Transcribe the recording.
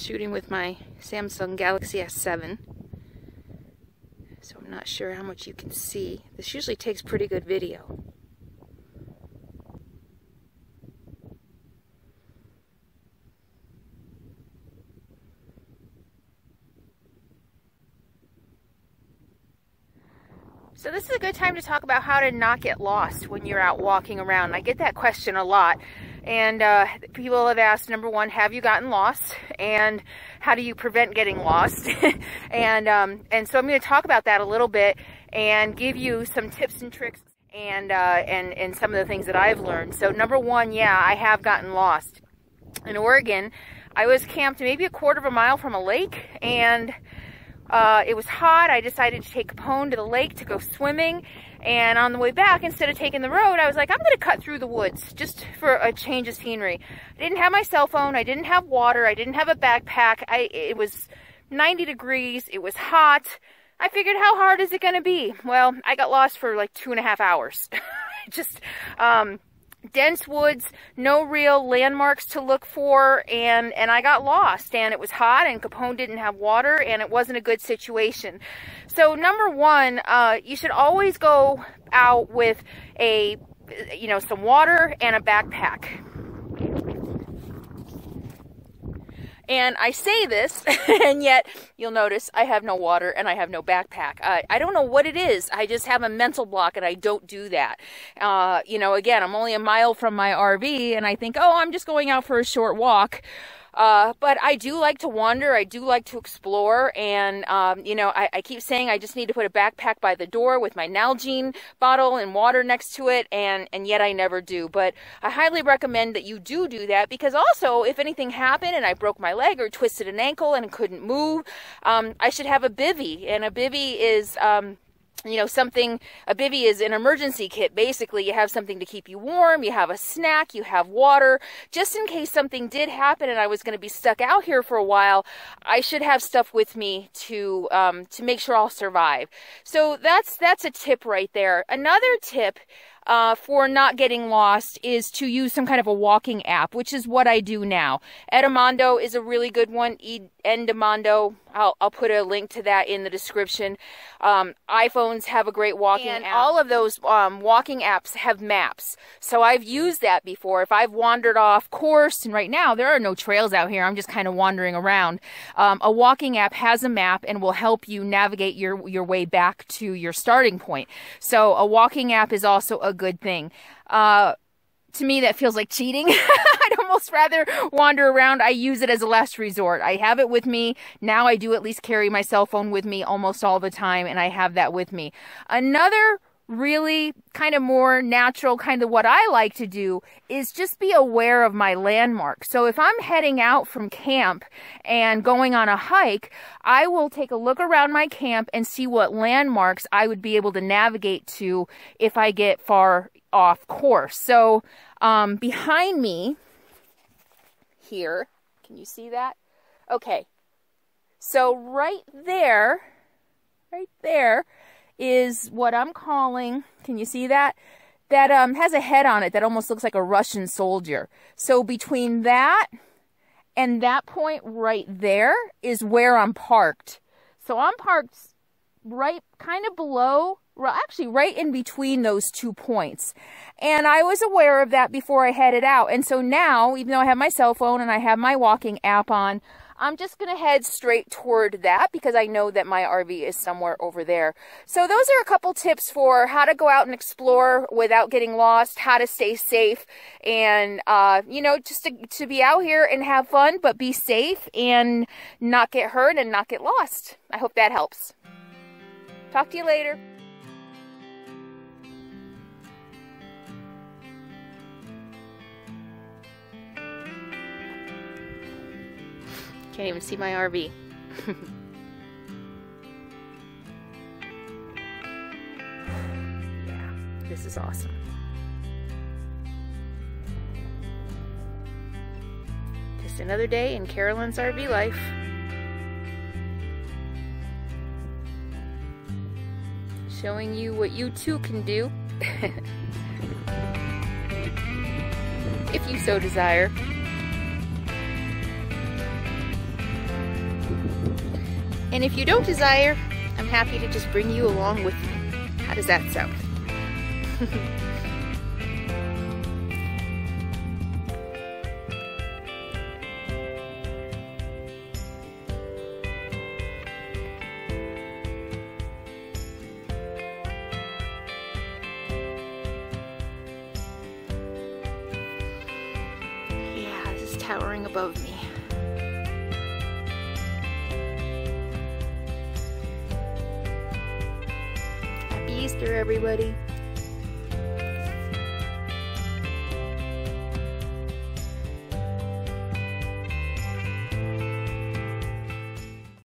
shooting with my Samsung Galaxy S7. So I'm not sure how much you can see. This usually takes pretty good video. So this is a good time to talk about how to not get lost when you're out walking around. I get that question a lot, and people have asked, number one, have you gotten lost, and how do you prevent getting lost? and so I'm going to talk about that a little bit and give you some tips and tricks and some of the things that I've learned. So number one, yeah, I have gotten lost. In Oregon, I was camped maybe a quarter of a mile from a lake, and it was hot. I decided to take Capone to the lake to go swimming, and on the way back, instead of taking the road, I was like, I'm going to cut through the woods just for a change of scenery. I didn't have my cell phone. I didn't have water. I didn't have a backpack. It was 90 degrees. It was hot. I figured, how hard is it going to be? Well, I got lost for like 2.5 hours. Just dense woods, no real landmarks to look for, and I got lost, and it was hot, and Capone didn't have water, and it wasn't a good situation. So number one, you should always go out with some water and a backpack. And I say this, and yet you'll notice I have no water and I have no backpack. I don't know what it is. I just have a mental block, and I don't do that. Again, I'm only a mile from my RV, and I think, oh, I'm just going out for a short walk. But I do like to wander. I do like to explore. And, I keep saying I just need to put a backpack by the door with my Nalgene bottle and water next to it. And yet I never do. But I highly recommend that you do that, because also if anything happened and I broke my leg or twisted an ankle and couldn't move, I should have a bivy. And a bivy is, a bivy is an emergency kit. Basically, you have something to keep you warm, you have a snack, you have water. Just in case something did happen and I was going to be stuck out here for a while, I should have stuff with me to make sure I'll survive. So that's a tip right there. Another tip for not getting lost is to use some kind of a walking app, which is what I do now. Edmondo is a really good one. Edmondo, I'll put a link to that in the description. iPhones have a great walking app. All of those walking apps have maps. So I've used that before. If I've wandered off course, and right now there are no trails out here, I'm just kind of wandering around, a walking app has a map and will help you navigate your way back to your starting point. So a walking app is also a good thing. To me, that feels like cheating. I'd almost rather wander around. I use it as a last resort. I have it with me. Now I do at least carry my cell phone with me almost all the time, and I have that with me. Another really kind of more natural, kind of what I like to do is just be aware of my landmarks. So if I'm heading out from camp and going on a hike, I will take a look around my camp and see what landmarks I would be able to navigate to if I get far off course. So behind me here, can you see that? Okay, so right there is what I'm calling, can you see that? That has a head on it that almost looks like a Russian soldier. So between that and that point right there is where I'm parked. So I'm parked right kind of below, actually right in between those 2 points. And I was aware of that before I headed out. And so now, even though I have my cell phone and I have my walking app on, I'm just going to head straight toward that because I know that my RV is somewhere over there. So those are a couple tips for how to go out and explore without getting lost, how to stay safe, and, just to be out here and have fun, but be safe and not get hurt and not get lost. I hope that helps. Talk to you later. Can't even see my RV. Yeah, this is awesome. Just another day in Carolyn's RV life. Showing you what you too can do. If you so desire. And if you don't desire, I'm happy to just bring you along with me. How does that sound? Yeah, this is towering above me. Happy Easter, everybody.